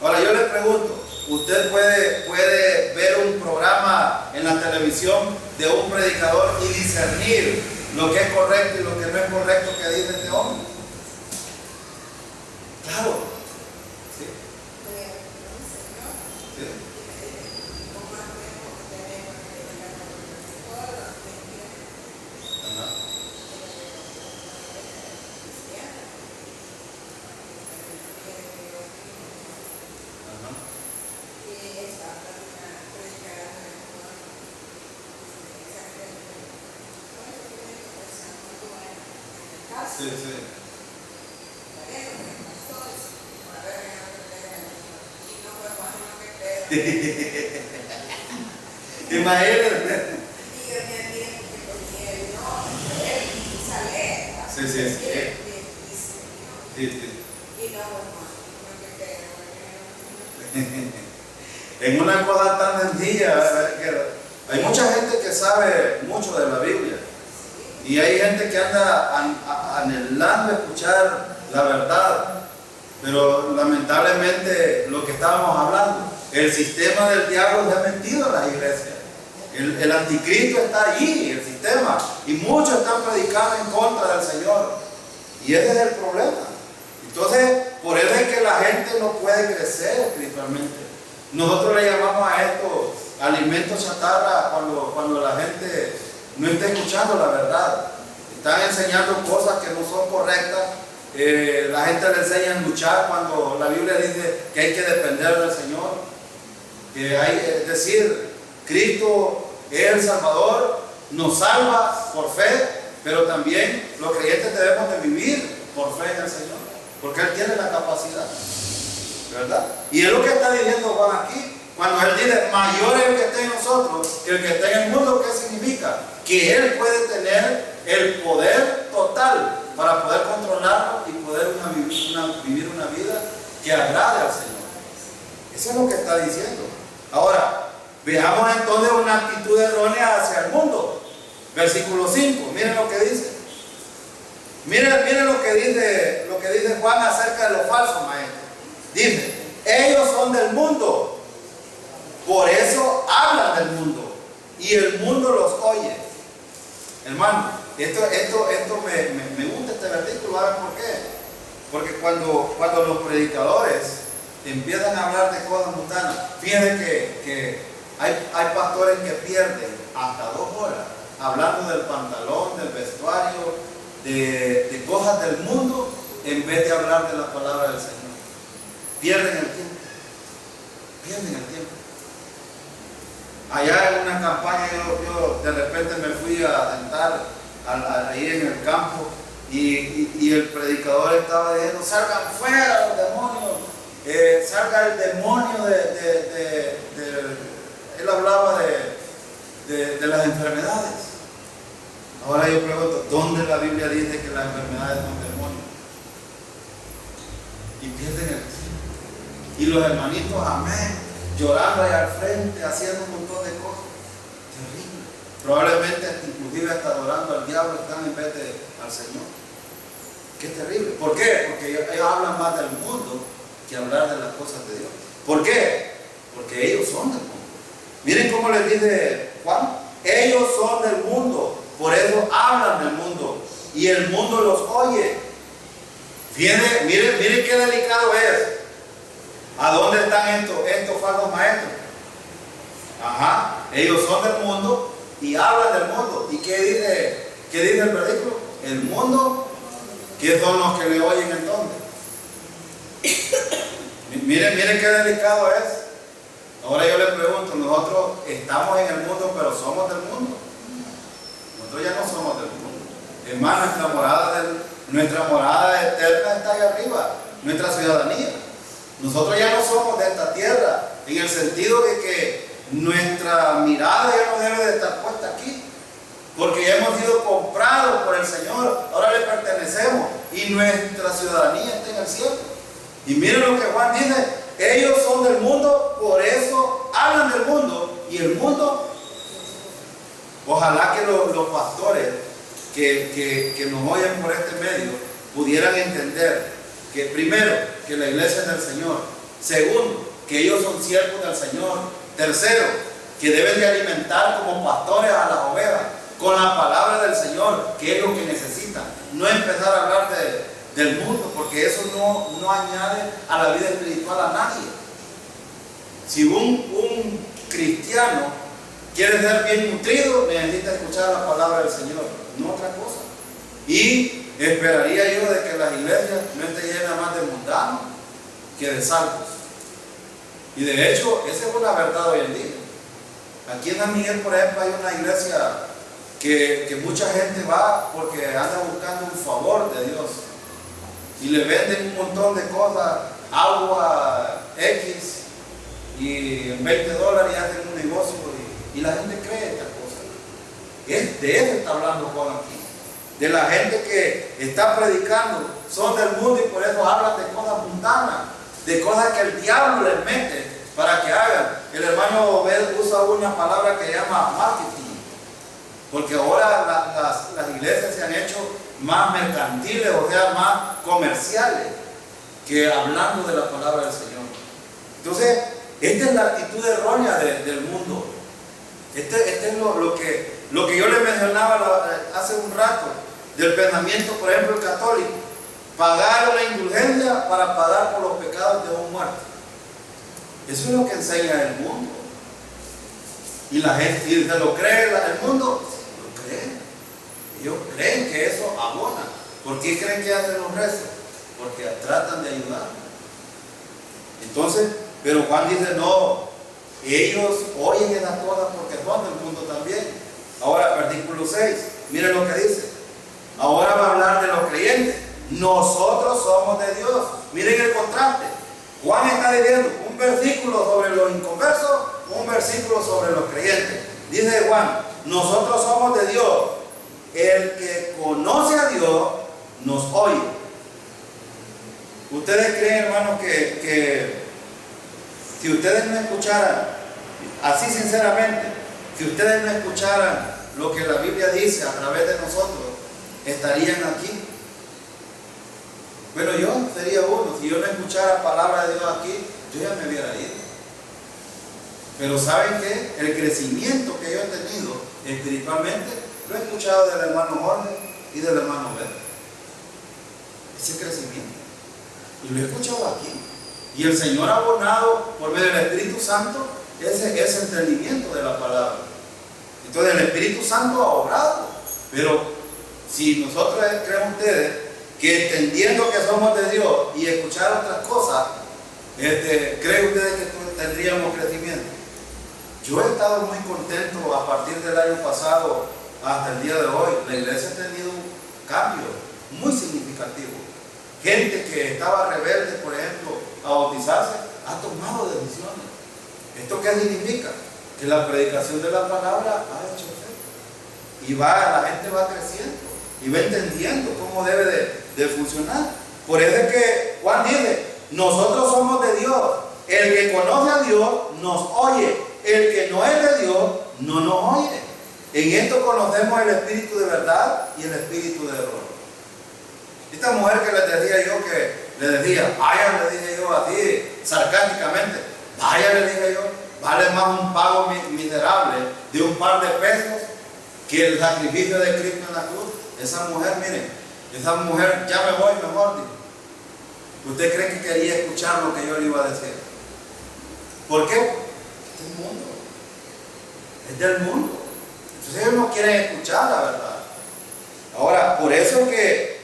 Ahora yo les pregunto, ¿usted puede ver un programa en la televisión de un predicador y discernir lo que es correcto y lo que no es correcto que dice este hombre? Claro. Sí, sí. Imagínate. Sí, sí, sí. En una cosa tan sencilla, hay mucha gente que sabe mucho de la Biblia. Y hay gente que anda anhelando escuchar la verdad, pero lamentablemente lo que estábamos hablando, el sistema del diablo se ha metido en las iglesias. El anticristo está allí, el sistema, y muchos están predicando en contra del Señor. Y ese es el problema. Entonces, por eso es que la gente no puede crecer espiritualmente. Nosotros le llamamos a esto alimentos chatarra cuando la gente no está escuchando la verdad. Están enseñando cosas que no son correctas. La gente le enseña a luchar cuando la Biblia dice que hay que depender del Señor. Es decir, Cristo es el Salvador, nos salva por fe, pero también los creyentes debemos de vivir por fe en el Señor, porque Él tiene la capacidad. ¿verdad? Y es lo que está diciendo Juan aquí, cuando él dice, mayor es el que está en nosotros que el que está en el mundo. ¿Qué significa? Que él puede tener el poder total para poder controlarlo y poder vivir una vida que agrade al Señor. Eso es lo que está diciendo. Ahora, veamos entonces una actitud errónea hacia el mundo. Versículo 5, miren lo que dice. Miren lo que dice Juan acerca de los falsos maestros. Dice, ellos son del mundo, por eso hablan del mundo, y el mundo los oye. Hermano, esto me gusta este versículo. ¿Saben por qué? Porque cuando los predicadores empiezan a hablar de cosas mundanas, fíjense que hay pastores que pierden hasta 2 horas hablando del pantalón, del vestuario, de cosas del mundo, en vez de hablar de la palabra del Señor. Pierden el tiempo. Allá en una campaña yo de repente me fui a sentar ahí en el campo y el predicador estaba diciendo, salgan fuera los demonios, salga el demonio él hablaba de las enfermedades. Ahora yo pregunto, ¿dónde la Biblia dice que las enfermedades son demonios? Y pierden el tiempo. Y los hermanitos, amén, llorando ahí al frente, haciendo un montón de cosas. Terrible. Probablemente, inclusive hasta adorando al diablo, están en vez de al Señor. Qué terrible. ¿Por qué? Porque ellos hablan más del mundo que hablar de las cosas de Dios. ¿Por qué? Porque ellos son del mundo. Miren cómo les dice Juan. Ellos son del mundo, por eso hablan del mundo, y el mundo los oye. Miren qué delicado es. ¿A dónde están estos falsos maestros? Ellos son del mundo y hablan del mundo. ¿Y qué dice el versículo? El mundo, ¿qué son los que le oyen entonces? Miren qué delicado es. Ahora yo les pregunto, nosotros estamos en el mundo, pero somos del mundo. Nosotros ya no somos del mundo. Hermano, nuestra morada eterna está ahí arriba, nuestra ciudadanía. Nosotros ya no somos de esta tierra, en el sentido de que nuestra mirada ya no debe de estar puesta aquí, porque ya hemos sido comprados por el Señor, ahora le pertenecemos y nuestra ciudadanía está en el cielo. Y miren lo que Juan dice, ellos son del mundo, por eso hablan del mundo, y el mundo, ojalá que los pastores que nos oyen por este medio pudieran entender que primero, que la iglesia es del Señor; segundo, que ellos son siervos del Señor; tercero, que deben de alimentar como pastores a las ovejas con la palabra del Señor, que es lo que necesitan, no empezar a hablar del mundo, porque eso no añade a la vida espiritual a nadie. Si un cristiano quiere ser bien nutrido, necesita escuchar la palabra del Señor, no otra cosa. Y esperaría yo de que las iglesias no estén llenas más de mundanos que de salvos. Y de hecho, esa es una verdad hoy en día. Aquí en San Miguel, por ejemplo, hay una iglesia que mucha gente va porque anda buscando un favor de Dios. Y le venden un montón de cosas, agua X, y en $20 hacen un negocio, y la gente cree estas cosas. De eso está hablando Juan aquí. De la gente que está predicando, son del mundo y por eso hablan de cosas mundanas, de cosas que el diablo les mete para que hagan. El hermano Obed usa una palabra que llama marketing, porque ahora las iglesias se han hecho más mercantiles, o sea, más comerciales, que hablando de la palabra del Señor. Entonces, esta es la actitud errónea del mundo. Este es lo que yo le mencionaba hace un rato, del pensamiento, por ejemplo, el católico: pagar la indulgencia para pagar por los pecados de un muerto. Eso es lo que enseña el mundo. Y la gente, ¿y se lo cree el mundo? Lo creen. Ellos creen que eso abona. ¿Por qué creen que hacen los rezos? Porque tratan de ayudar. Entonces, pero Juan dice, no, ellos oyen esas cosas porque son del mundo también. Ahora, versículo 6, miren lo que dice. Ahora va a hablar de los creyentes. Nosotros somos de Dios. Miren el contraste. Juan está está diciendo? Un versículo sobre los inconversos, un versículo sobre los creyentes. Dice Juan, nosotros somos de Dios. El que conoce a Dios nos oye. ¿Ustedes creen, hermanos, que si ustedes no escucharan, así sinceramente, si ustedes no escucharan lo que la Biblia dice a través de nosotros, estarían aquí? Bueno, yo sería uno. Si yo no escuchara palabra de Dios aquí, yo ya me hubiera ido. Pero ¿saben qué? El crecimiento que yo he tenido espiritualmente lo he escuchado del hermano Jorge y del hermano Beto. Ese crecimiento. Y lo he escuchado aquí. Y el Señor ha abonado por medio del Espíritu Santo ese entendimiento de la palabra. Entonces el Espíritu Santo ha obrado. Pero si nosotros creen ustedes que entendiendo que somos de Dios y escuchar otras cosas, ¿creen ustedes que tendríamos crecimiento? Yo he estado muy contento a partir del año pasado hasta el día de hoy. La iglesia ha tenido un cambio muy significativo. Gente que estaba rebelde, por ejemplo, a bautizarse, ha tomado decisiones. ¿Esto qué significa? Que la predicación de la palabra ha hecho efecto. Y la gente va creciendo y va entendiendo cómo debe de funcionar. Por eso es que Juan dice, nosotros somos de Dios. El que conoce a Dios nos oye. El que no es de Dios no nos oye. En esto conocemos el espíritu de verdad y el espíritu de error. Esta mujer que les decía yo, le dije yo así sarcásticamente, vaya, le dije yo, vale más un pago miserable de un par de pesos que el sacrificio de Cristo en la cruz. Esa mujer, miren, esa mujer, ya me voy mejor, dijo. ¿Usted cree que quería escuchar lo que yo le iba a decir? ¿Por qué? Es del mundo. Es del mundo. Entonces ellos no quieren escuchar la verdad. Ahora, por eso que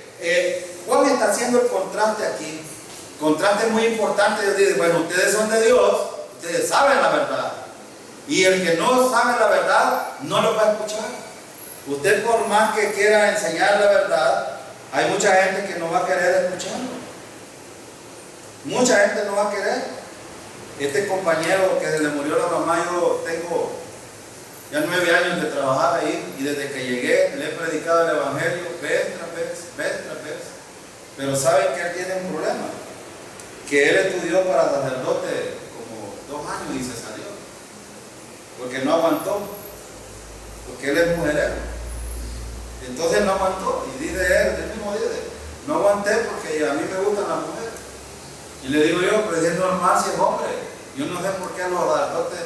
Juan está haciendo el contraste aquí. Contraste muy importante. Ellos dicen, bueno, ustedes son de Dios, ustedes saben la verdad. Y el que no sabe la verdad, no lo va a escuchar. Usted, por más que quiera enseñar la verdad, hay mucha gente que no va a querer escucharlo. Mucha gente no va a querer. Este compañero que se le murió la mamá, yo tengo ya 9 años de trabajar ahí, y desde que llegué le he predicado el evangelio vez tras vez. Pero saben que él tiene un problema, que él estudió para sacerdote como 2 años y se salió, porque no aguantó, porque él es mujerero. Entonces no aguantó, y dice él mismo dice, no aguanté porque a mí me gustan las mujeres. Y le digo yo, pero es normal si es hombre. Yo no sé por qué los sacerdotes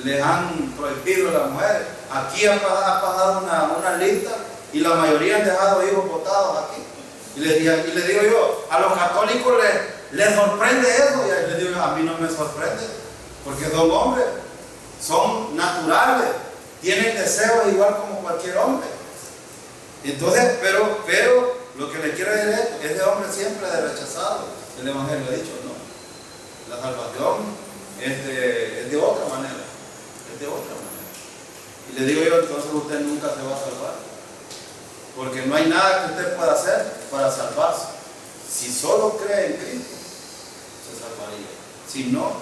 les han prohibido a las mujeres. Aquí ha pasado una lista y la mayoría han dejado hijos botados aquí. Y le digo yo, a los católicos les sorprende eso. Y les digo yo, a mí no me sorprende, porque son hombres, son naturales, tienen deseos igual como cualquier hombre. Entonces, pero lo que le quiero decir es, ese hombre siempre ha rechazado el evangelio, ha dicho, no, la salvación es de otra manera. De otra manera. Y le digo yo, entonces usted nunca se va a salvar, porque no hay nada que usted pueda hacer para salvarse. Si solo cree en Cristo, se salvaría. Si no,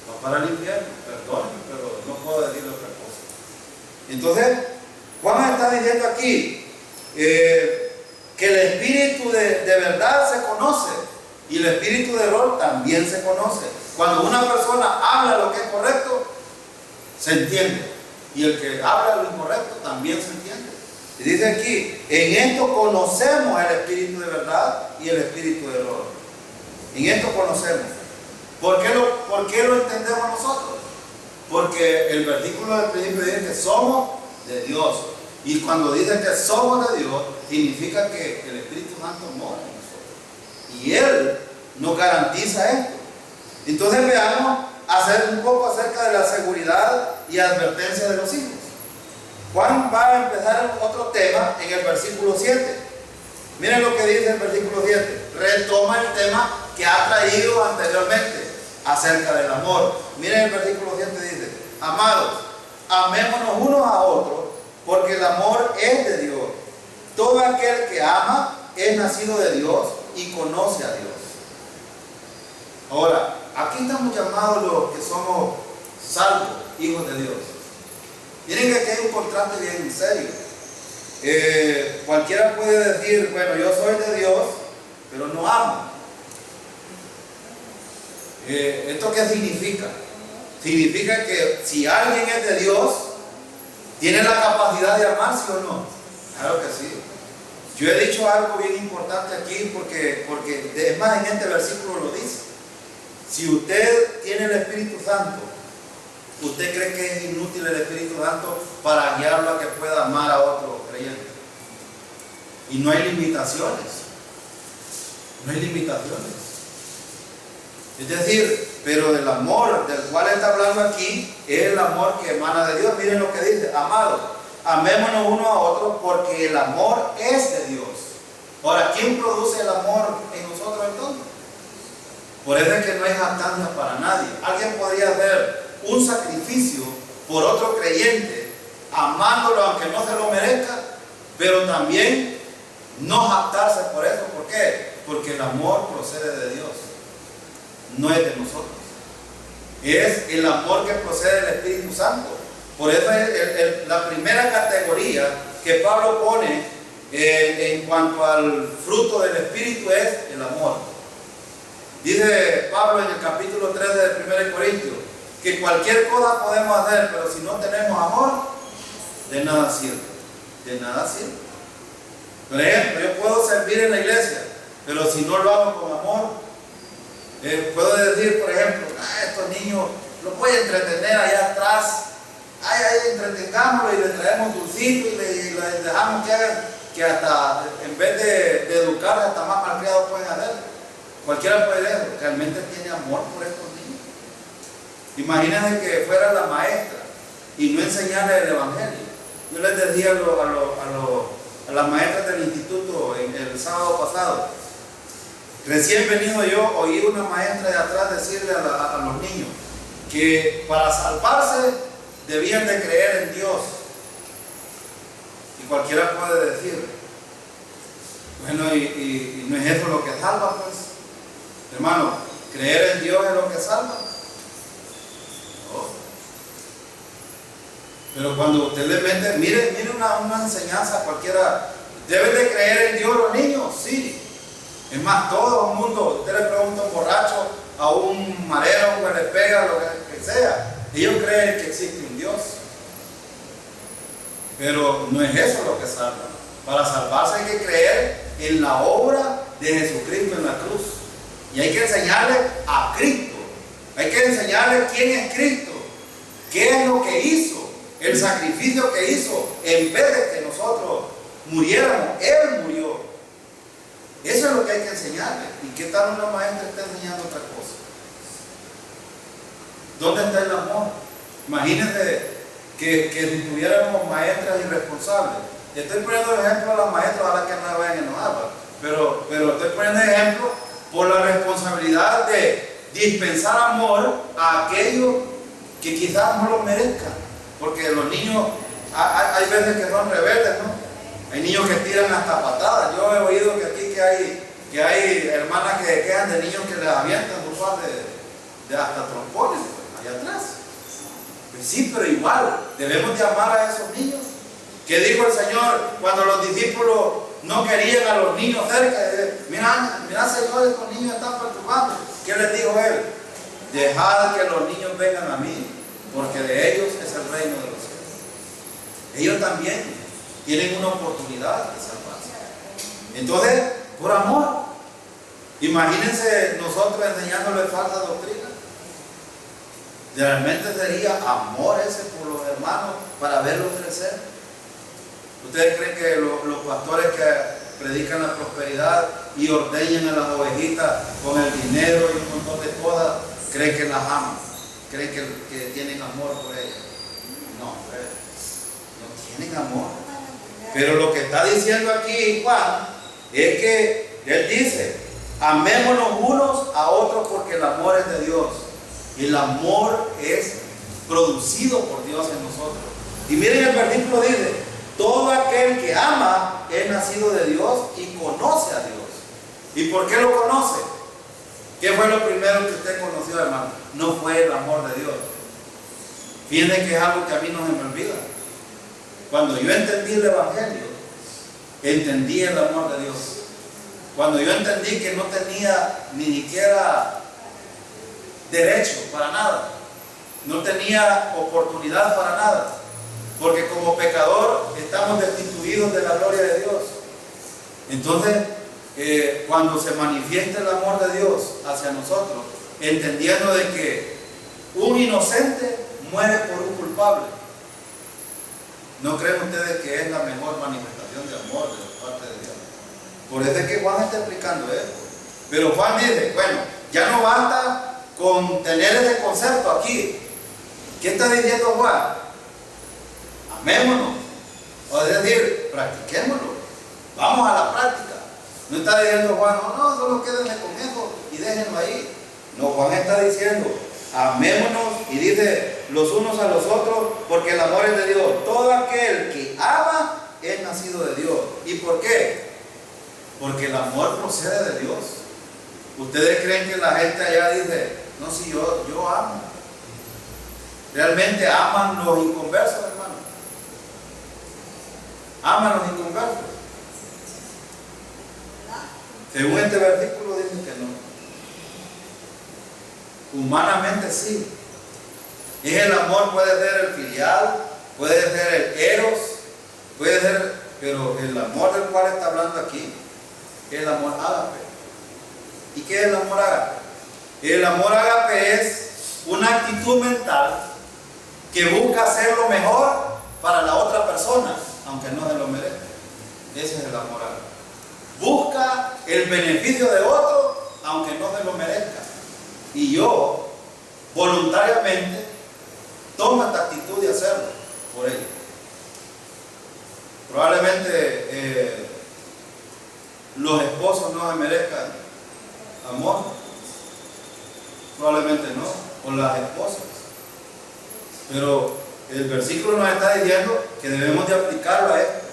va para el infierno. Perdónenme, pero no puedo decir otra cosa. Entonces, Juan está diciendo aquí que el espíritu de verdad se conoce y el espíritu de error también se conoce. Cuando una persona habla lo que es correcto, se entiende, y el que habla lo incorrecto también se entiende. Y dice aquí, en esto conocemos el espíritu de verdad y el espíritu de error. En esto conocemos. ¿Por qué lo entendemos nosotros? Porque el versículo del principio dice que somos de Dios, y cuando dice que somos de Dios, significa que el Espíritu Santo mora en nosotros, y Él nos garantiza esto. Entonces veamos hacer un poco acerca de la seguridad y advertencia de los hijos. Juan va a empezar otro tema en el versículo 7. Miren lo que dice el versículo 7. Retoma el tema que ha traído anteriormente acerca del amor. Miren el versículo 7, dice: amados, amémonos unos a otros, porque el amor es de Dios. Todo aquel que ama es nacido de Dios y conoce a Dios. Ahora, aquí estamos llamados los que somos salvos, hijos de Dios. Miren que aquí hay un contraste bien serio. Cualquiera puede decir, bueno, yo soy de Dios, pero no amo. ¿Esto qué significa? Significa que si alguien es de Dios, ¿tiene la capacidad de amar, sí o no? Claro que sí. Yo he dicho algo bien importante aquí porque es más, en este versículo lo dice. Si usted tiene el Espíritu Santo, ¿usted cree que es inútil el Espíritu Santo para guiarlo a que pueda amar a otro creyente? Y no hay limitaciones. No hay limitaciones. Es decir, pero el amor del cual está hablando aquí es el amor que emana de Dios. Miren lo que dice: amados, amémonos uno a otro porque el amor es de Dios. Ahora, ¿quién produce el amor en nosotros entonces? Por eso es que no hay jactancia para nadie. Alguien podría hacer un sacrificio por otro creyente, amándolo aunque no se lo merezca, pero también no jactarse por eso. ¿Por qué? Porque el amor procede de Dios, no es de nosotros. Es el amor que procede del Espíritu Santo. Por eso es la primera categoría que Pablo pone en cuanto al fruto del Espíritu es el amor. Dice Pablo en el capítulo 3 de 1 Corintios que cualquier cosa podemos hacer, pero si no tenemos amor, de nada sirve. De nada sirve. Por ejemplo, yo puedo servir en la iglesia, pero si no lo hago con amor, puedo decir, por ejemplo, estos niños los voy a entretener allá atrás. Ahí entretengámoslo y le traemos dulcitos y le dejamos que hagan, que hasta en vez de educar, hasta más malcriados pueden hacer. Cualquiera puede ver, realmente tiene amor por estos niños. Imagínense que fuera la maestra y no enseñarle el evangelio. Yo les decía a las maestras del instituto el sábado pasado, recién venido yo, oí una maestra de atrás decirle a los niños que para salvarse debían de creer en Dios. Y cualquiera puede decir, bueno, y no es eso lo que salva, pues. Hermano, creer en Dios es lo que salva. No. Pero cuando usted le mete, mire una enseñanza cualquiera, ¿deben de creer en Dios los niños? Sí. Es más, todo el mundo, usted le pregunta a un borracho, a un marero, que le pega, lo que sea, ellos creen que existe un Dios. Pero no es eso lo que salva. Para salvarse hay que creer en la obra de Jesucristo en la cruz. Y hay que enseñarle a Cristo. Hay que enseñarle quién es Cristo, qué es lo que hizo, el sacrificio que hizo. En vez de que nosotros muriéramos, Él murió. Eso es lo que hay que enseñarle. ¿Y qué tal una maestra está enseñando otra cosa? ¿Dónde está el amor? Imagínense que si tuviéramos maestras irresponsables. Estoy poniendo el ejemplo a las maestras, ojalá que no me vayan a enojar, pero estoy poniendo el ejemplo por la responsabilidad de dispensar amor a aquellos que quizás no lo merezcan. Porque los niños, hay veces que son rebeldes, ¿no? Hay niños que tiran hasta patadas. Yo he oído que aquí que hay hermanas que quedan de niños que les avientan un par de hasta trompones, pues, allá atrás. Pues sí, pero igual, debemos de amar a esos niños. ¿Qué dijo el Señor cuando los discípulos no querían a los niños cerca? Mira Señor, estos niños están perturbando. ¿Qué les dijo Él? Dejad que los niños vengan a mí, porque de ellos es el reino de los cielos. Ellos también tienen una oportunidad de salvarse. Entonces, por amor. Imagínense nosotros enseñándoles falsa doctrina. Realmente sería amor ese por los hermanos para verlos crecer. ¿Ustedes creen que los pastores que predican la prosperidad y ordeñan a las ovejitas con el dinero y un montón de cosas, creen que las aman? ¿Creen que tienen amor por ellas? No, no tienen amor. Pero lo que está diciendo aquí Juan es que él dice, amémonos unos a otros porque el amor es de Dios. El amor es producido por Dios en nosotros. Y miren el versículo dice, todo aquel que ama es nacido de Dios y conoce a Dios. ¿Y por qué lo conoce? ¿Qué fue lo primero que usted conoció, hermano? No fue el amor de Dios. Fíjense que es algo que a mí no se me olvida. Cuando yo entendí el Evangelio, entendí el amor de Dios. Cuando yo entendí que no tenía ni siquiera derecho para nada, no tenía oportunidad para nada, porque como pecador estamos destituidos de la gloria de Dios. Entonces, cuando se manifiesta el amor de Dios hacia nosotros, entendiendo de que un inocente muere por un culpable, ¿no creen ustedes que es la mejor manifestación de amor de parte de Dios? Por eso es que Juan está explicando esto. Pero Juan dice, bueno, ya no basta con tener ese concepto aquí. ¿Qué está diciendo Juan? Amémonos. O es decir, practiquémoslo. Vamos a la práctica. No está diciendo Juan, no, solo quédense con eso y déjenlo ahí. No, Juan está diciendo, amémonos, y dice los unos a los otros, porque el amor es de Dios. Todo aquel que ama es nacido de Dios. ¿Y por qué? Porque el amor procede de Dios. ¿Ustedes creen que la gente allá dice, no, si yo amo? ¿Realmente aman los inconversos, hermano? ¿Aman los inconversos? Según este versículo dice que no. Humanamente sí. Es el amor, puede ser el filial, puede ser el eros, puede ser, pero el amor del cual está hablando aquí es el amor ágape. ¿Y qué es el amor ágape? El amor ágape es una actitud mental que busca hacer lo mejor para la otra persona, aunque no se lo merezca. Ese es el amor ágape. Busca el beneficio de otro, aunque no se lo merezca. Y yo, voluntariamente, tomo esta actitud de hacerlo por ello. Probablemente los esposos no se merezcan amor. Probablemente no, o las esposas. Pero el versículo nos está diciendo que debemos de aplicarlo a esto.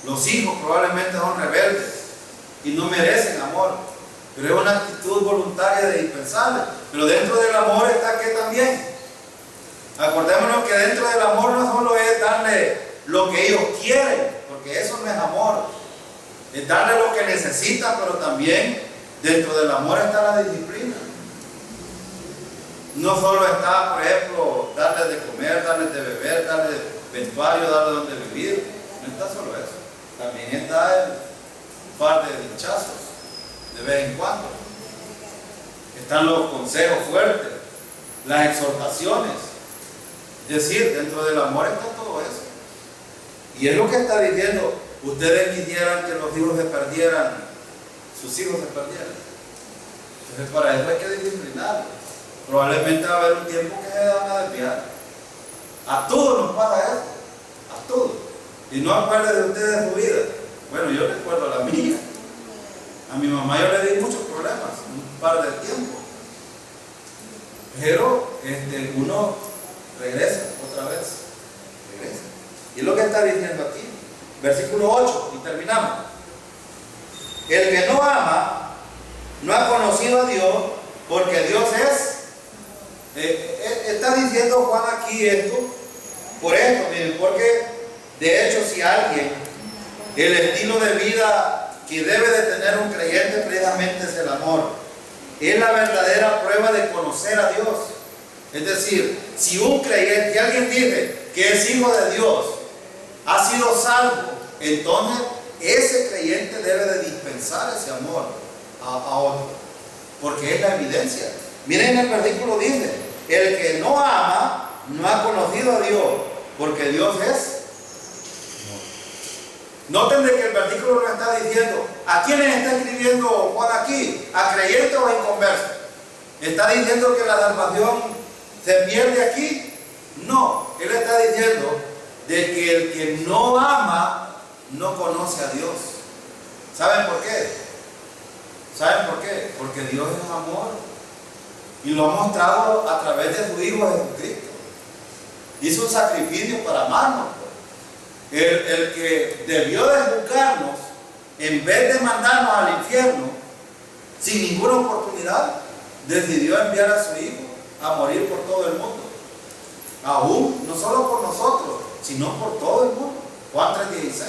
Los hijos probablemente son rebeldes y no merecen amor, pero es una actitud voluntaria de dispensarle. Pero dentro del amor está que también. Acordémonos que dentro del amor no solo es darle lo que ellos quieren, porque eso no es amor. Es darle lo que necesitan, pero también dentro del amor está la disciplina. No solo está, por ejemplo, darles de comer, darles de beber, darles vestuario, darles donde vivir. No está solo eso. También está el par de hinchazos de vez en cuando. Están los consejos fuertes, las exhortaciones. Es decir, dentro del amor está todo eso. Y es lo que está diciendo. Ustedes quisieran que los hijos se perdieran, sus hijos se perdieran. Entonces para eso hay que disciplinarlos. Probablemente va a haber un tiempo que se van a desviar. A todos nos pasa eso. A todos. Y no acuerden de ustedes de su vida. Bueno, yo recuerdo a la mía. A mi mamá yo le di muchos problemas, un par de tiempo. Pero uno regresa otra vez. Regresa. Y es lo que está diciendo aquí. Versículo 8, y terminamos. El que no ama no ha conocido a Dios, porque Dios es. Está diciendo Juan aquí esto, por esto, miren, porque de hecho si alguien, el estilo de vida que debe de tener un creyente precisamente es el amor. Es la verdadera prueba de conocer a Dios. Es decir, si un creyente, si alguien dice que es hijo de Dios, ha sido salvo, entonces ese creyente debe de dispensar ese amor a otro, porque es la evidencia. Miren, el versículo dice, el que no ama no ha conocido a Dios, porque Dios es. Noten de que el versículo nos está diciendo, ¿a quiénes está escribiendo Juan aquí? ¿A creyentes o a inconversos? ¿Está diciendo que la salvación se pierde aquí? No, él está diciendo de que el que no ama no conoce a Dios. ¿Saben por qué? ¿Saben por qué? Porque Dios es amor y lo ha mostrado a través de su Hijo Jesucristo. Hizo un sacrificio para amarnos. El que debió de juzgarnos, en vez de mandarnos al infierno, sin ninguna oportunidad, decidió enviar a su Hijo a morir por todo el mundo. Aún, no solo por nosotros, sino por todo el mundo. Juan 3:16.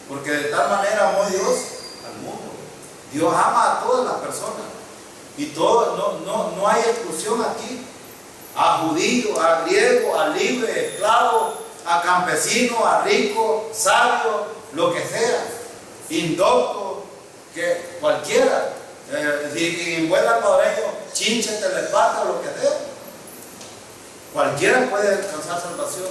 Porque de tal manera amó Dios al mundo. Dios ama a todas las personas. Y todo, no hay exclusión aquí. A judío, a griego, a libre, esclavo, a campesino, a rico, sabio, lo que sea. Indocto, que cualquiera. Si en buen salvadoreño, chinche, telepata, lo que sea. Cualquiera puede alcanzar salvación.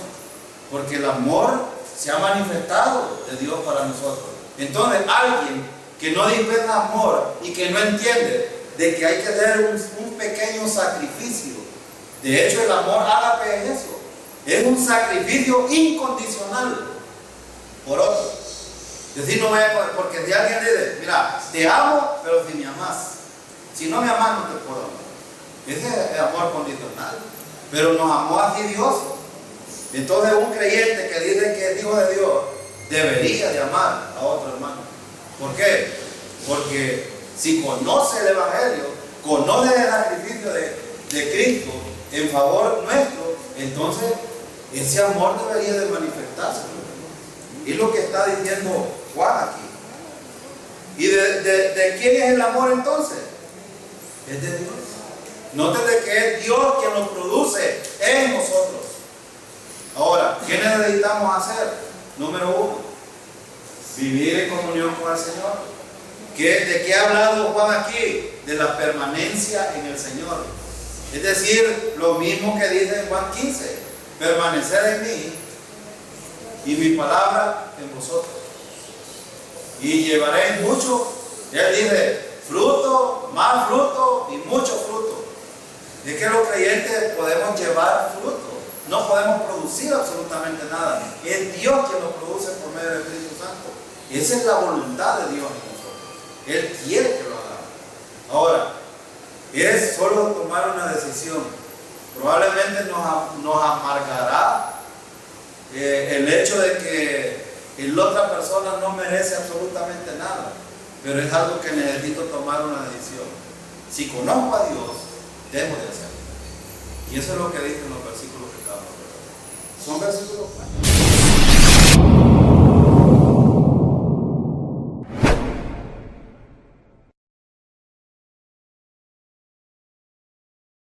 Porque el amor se ha manifestado de Dios para nosotros. Entonces, alguien que no dispensa amor y que no entiende de que hay que hacer un pequeño sacrificio. De hecho, el amor ágape es eso. Es un sacrificio incondicional por otro. Es decir, no voy a, porque si alguien dice, mira, te amo, pero si me amas. Si no me amas, no te puedo amar. Ese es amor condicional. Pero nos amó así Dios. Entonces un creyente que dice que es hijo de Dios debería de amar a otro hermano. ¿Por qué? Porque si conoce el Evangelio, conoce el sacrificio de Cristo en favor nuestro, entonces ese amor debería de manifestarse. Es lo que está diciendo Juan aquí. ¿Y de quién es el amor entonces? Es de Dios. Noten de que es Dios quien nos produce en nosotros. Ahora, ¿qué necesitamos hacer? Número 1, vivir en comunión con el Señor. ¿De qué ha hablado Juan aquí? De la permanencia en el Señor. Es decir, lo mismo que dice en Juan 15, permanecer en mí y mi palabra en vosotros. Y llevaréis mucho, él dice, fruto, más fruto y mucho fruto. Es que los creyentes podemos llevar fruto. No podemos producir absolutamente nada. Es Dios quien lo produce por medio del Espíritu Santo. Esa es la voluntad de Dios en nosotros. Él quiere que lo hagamos. Ahora, es solo tomar una decisión. Probablemente nos amargará el hecho de que la otra persona no merece absolutamente nada. Pero es algo que necesito tomar una decisión. Si conozco a Dios, debo de hacerlo. Y eso es lo que dicen los versículos que acabamos de ver. Son versículos.